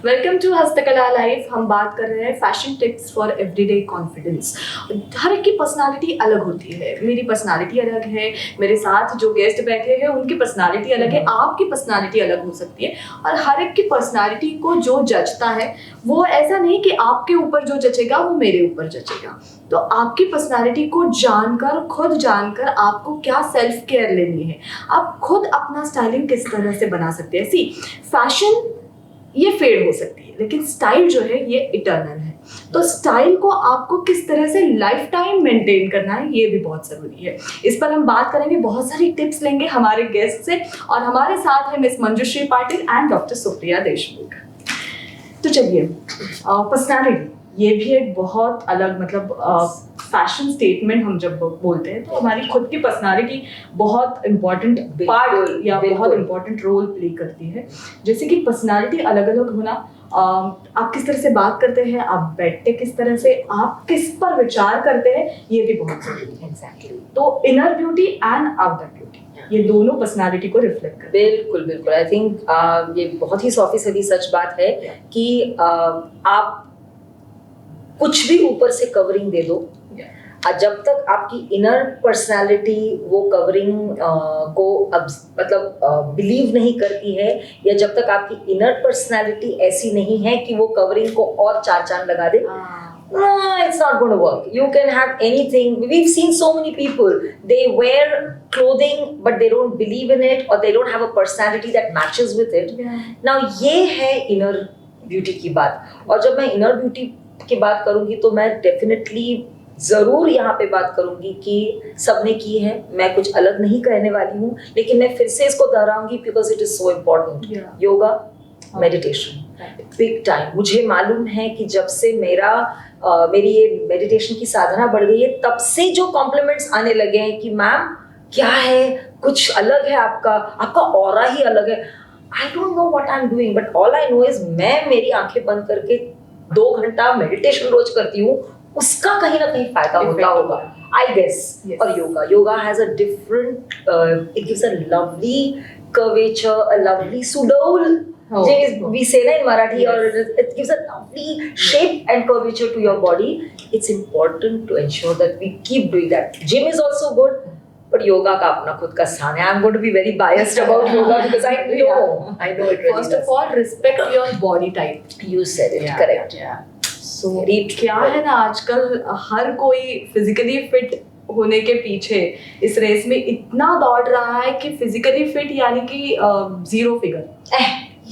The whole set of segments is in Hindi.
वेलकम टू हस्तकला लाइव। हम बात कर रहे हैं fashion tips for everyday confidence. हर एक की पर्सनालिटी अलग होती है। मेरी पर्सनालिटी अलग है, मेरे साथ जो गेस्ट बैठे हैं उनकी पर्सनालिटी अलग है, आपकी पर्सनालिटी अलग हो सकती है। और हर एक की पर्सनालिटी को जो जचता है वो ऐसा नहीं कि आपके ऊपर जो जचेगा वो मेरे ऊपर जचेगा। तो आपकी पर्सनालिटी को जानकर, खुद जानकर आपको क्या सेल्फ केयर लेनी है, आप खुद अपना स्टाइलिंग किस तरह से बना सकते हैं। सी, फैशन ये फेड हो सकती है लेकिन स्टाइल जो है ये इटर्नल है। तो स्टाइल को आपको किस तरह से लाइफ टाइम मेंटेन करना है ये भी बहुत ज़रूरी है। इस पर हम बात करेंगे, बहुत सारी टिप्स लेंगे हमारे गेस्ट से। और हमारे साथ है miss Manjushri Patil and doctor Supriya Deshmukh. तो चलिए, पर्सनालिटी ये भी एक बहुत अलग, मतलब फैशन स्टेटमेंट हम जब बोलते हैं तो हमारी खुद की पर्सनालिटी बहुत इम्पोर्टेंट पार्ट या बहुत इम्पोर्टेंट रोल प्ले करती है। जैसे कि पर्सनालिटी अलग अलग होना, आप किस तरह से बात करते हैं, आप बैठते किस तरह से, आप किस पर विचार करते हैं, ये भी बहुत जरूरी है। एग्जैक्टली। तो inner beauty and outer beauty ये दोनों पर्सनालिटी को रिफ्लेक्ट करते हैं। बिल्कुल बिल्कुल। आई थिंक ये बहुत ही सौफी सदी सच बात है कि आप कुछ भी ऊपर से कवरिंग दे दो, जब तक आपकी इनर पर्सनालिटी वो कवरिंग को मतलब बिलीव नहीं करती है, या जब तक आपकी इनर पर्सनालिटी ऐसी नहीं है कि वो कवरिंग को और चार चांद लगा दे, it's not going to work. You can have anything. We've seen so many people, they wear clothing but they don't believe in it, or they don't have a personality that matches with it. Now ये है inner beauty की बात। और जब मैं inner beauty की बात करूंगी तो मैं डेफिनेटली जरूर यहाँ पे बात करूंगी कि सबने की है, मैं कुछ अलग नहीं कहने वाली हूँ, लेकिन मैं फिर से इसको दोहराऊंगी because it is so important. Yoga, meditation, big time. मुझे मालूम है कि जब से मेरी ये मेडिटेशन की साधना बढ़ गई है, तब से जो कॉम्प्लीमेंट्स आने लगे हैं कि मैम क्या है, कुछ अलग है, आपका ऑरा ही अलग है। I don't know what I am doing, but all I know is मैं मेरी आंखें बंद करके 2 घंटा मेडिटेशन रोज करती हूँ, उसका कहीं ना कहीं फायदा होता होगा, आई गेस। और yoga has a different, it gives a lovely curvature, a lovely pseudo, we say that in Marathi, or it gives a lovely shape and curvature to your body. It's important to ensure that we keep doing that. Gym is also good, but yoga का अपना खुद का स्थान है. I'm going to be very biased about yoga because I know it really First of all, respect your body type. You said it, correct. So क्या है ना, आजकल हर कोई फिजिकली फिट होने के पीछे इस रेस में इतना दौड़ रहा है कि फिजिकली फिट यानी कि 0 फिगर।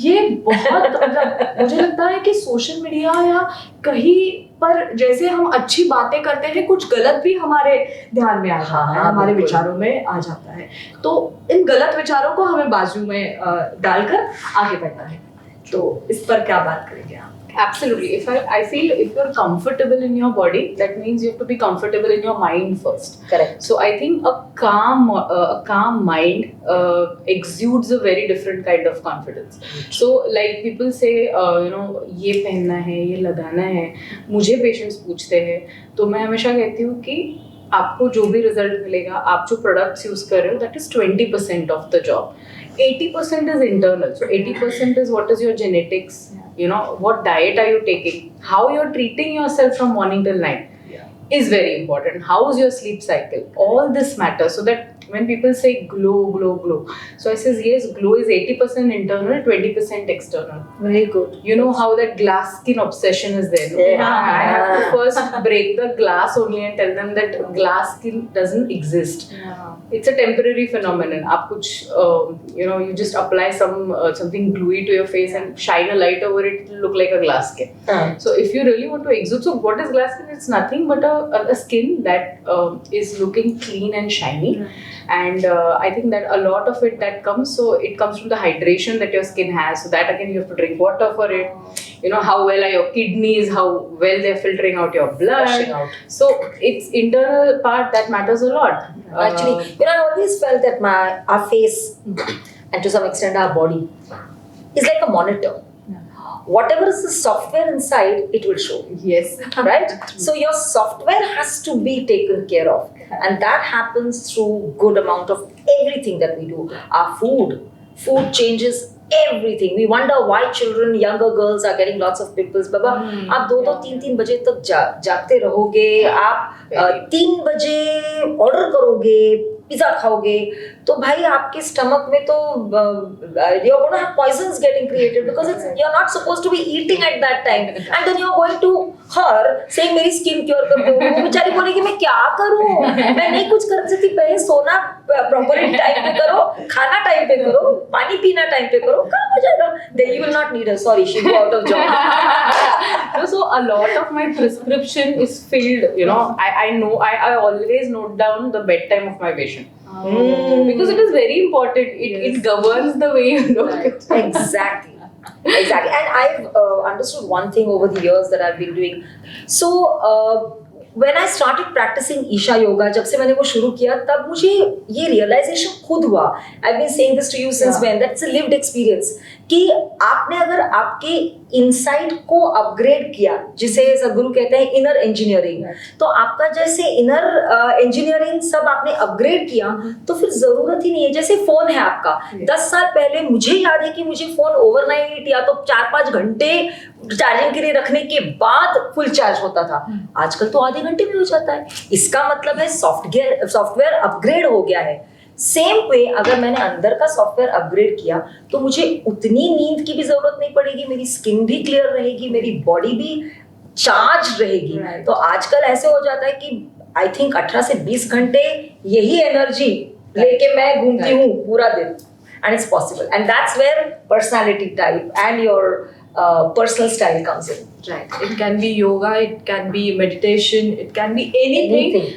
ये बहुत मतलब मुझे लगता है कि सोशल मीडिया या कहीं पर जैसे हम अच्छी बातें करते हैं, कुछ गलत भी हमारे ध्यान में आ जाता है, हमारे विचारों में आ जाता है। तो इन गलत विचारों को हमें बाजू में डालकर आगे बढ़ना है। तो इस पर क्या बात करेंगे आप? Absolutely. I feel if you're comfortable in your body, that means you have to be comfortable in your mind first. Correct. So I think a calm mind exudes a very different kind of confidence. So like people say, ये पहनना है, ये लगाना है। मुझे पेशेंट्स पूछते हैं तो मैं हमेशा कहती हूँ कि आपको जो भी रिजल्ट मिलेगा, आप जो प्रोडक्ट्स यूज कर रहे हो, that is 20% of the job. 80% is internal. So 80% is what is your genetics, what diet are you taking, how you're treating yourself from morning till night is very important. How is your sleep cycle? All this matters. So that when people say glow, so I says yes, glow is 80% internal, 20% external. Very good. You know how that glass skin obsession is there. No? Yeah. I have to first break the glass only and tell them that glass skin doesn't exist. It's a temporary phenomenon. आप कुछ you just apply something gluey to your face and shine a light over it, it'll look like a glass skin. So if you really want to exude, so what is glass skin? It's nothing but a skin that is looking clean and shiny. And I think that a lot of it that comes, so it comes from the hydration that your skin has. So that again, you have to drink water for it. How well are your kidneys, how well they're filtering out your blood. So it's internal part that matters a lot. Actually, I always felt that our face and to some extent our body is like a monitor. Whatever is the software inside, it will show. Yes. Right? So your software has to be taken care of. And that happens through good amount of everything that we do. Our food changes everything. We wonder why children, younger girls are getting lots of pimples. बाबा आप 2-2 3-3 बजे तक जागते रहोगे, आप 3 बजे ऑर्डर करोगे, पिज्जा खाओगे, तो भाई आपके स्टमक में तो you're going to have poisons getting created because you're not supposed to be eating at that time, and then you're going to her saying मेरी स्किन क्योर कर दो. वो बेचारी बोलेगी मैं क्या करूं, मैं नहीं कुछ कर सकती. पहले सोना प्रॉपर टाइम पे करो, खाना टाइम पे करो, पानी पीना टाइम पे करो, काम हो जाएगा. Then you will not need her. Sorry, she go out of job. No, so a lot of my prescription is filled, you know. I know, I always note down the bedtime of my patient. Because it is very important. It governs the way you look. Exactly. And I've understood one thing over the years that I've been doing. So when I started practicing Isha Yoga, जब से मैंने वो शुरू किया, तब मुझे ये realization खुद हुआ. I've been saying this to you since when. That's a lived experience. कि आपने अगर आपके इनसाइड को अपग्रेड किया, जिसे सदगुरु कहते हैं इनर इंजीनियरिंग, तो आपका जैसे इनर इंजीनियरिंग सब आपने अपग्रेड किया, तो फिर जरूरत ही नहीं है. जैसे फोन है आपका, 10 साल पहले मुझे याद है कि मुझे फोन ओवरनाइट या तो 4-5 घंटे चार्जिंग के लिए रखने के बाद फुल चार्ज होता था. आजकल तो आधे घंटे में हो जाता है. इसका मतलब है सॉफ्टवेयर अपग्रेड हो गया है. सेम वे अगर मैंने अंदर का सॉफ्टवेयर अपग्रेड किया तो मुझे उतनी नींद की भी जरूरत नहीं पड़ेगी, मेरी स्किन भी क्लियर रहेगी, मेरी बॉडी भी चार्ज रहेगी. तो आजकल ऐसे हो जाता है कि आई थिंक 18 से 20 घंटे यही एनर्जी लेके मैं घूमती हूँ पूरा दिन. And it's possible. And that's where personality type and your personal style comes in. Right. It can be yoga, it can be meditation, it can be anything.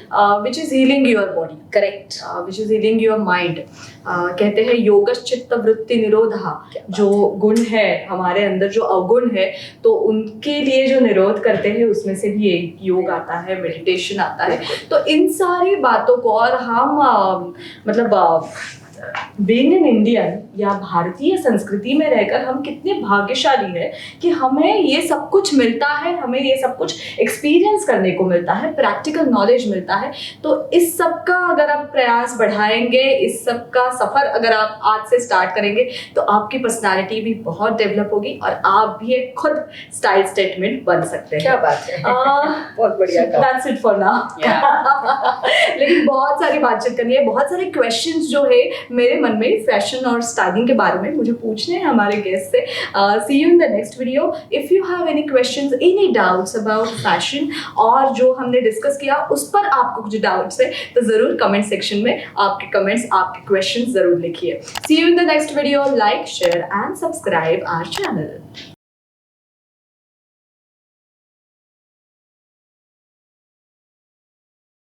Which is healing your body. Correct. Which is healing your mind. कहते हैं योगश्चित्त वृत्ति निरोधा, जो गुण है हमारे अंदर, जो अवगुण है, तो उनके लिए जो निरोध करते हैं उसमें से भी एक योग आता है, मेडिटेशन आता है. तो इन सारी बातों को, और हम मतलब बीइंग एन इंडियन या भारतीय संस्कृति में रहकर हम कितने भाग्यशाली हैं कि हमें ये सब कुछ मिलता है, हमें ये सब कुछ एक्सपीरियंस करने को मिलता है, प्रैक्टिकल नॉलेज मिलता है. तो इस सब का अगर आप प्रयास बढ़ाएंगे, इस सब का सफर अगर आप आज से स्टार्ट करेंगे, तो आपकी पर्सनालिटी भी बहुत डेवलप होगी और आप भी एक खुद स्टाइल स्टेटमेंट बन सकते हैं. क्या बात है. बहुत बढ़िया. That's it for now. लेकिन बहुत सारी बातचीत करनी है, बहुत सारे क्वेश्चंस जो है मेरे मन में फैशन और स्टाइलिंग के बारे में मुझे पूछने हैं हमारे गेस्ट से. See you in the next video. If you have any questions, any doubts about fashion और जो हमने डिस्कस किया उस पर आपको कुछ डाउट्स है तो जरूर कमेंट सेक्शन में आपके कमेंट्स, आपके क्वेश्चंस जरूर लिखिए. See you in the next video. Like, share and subscribe our channel.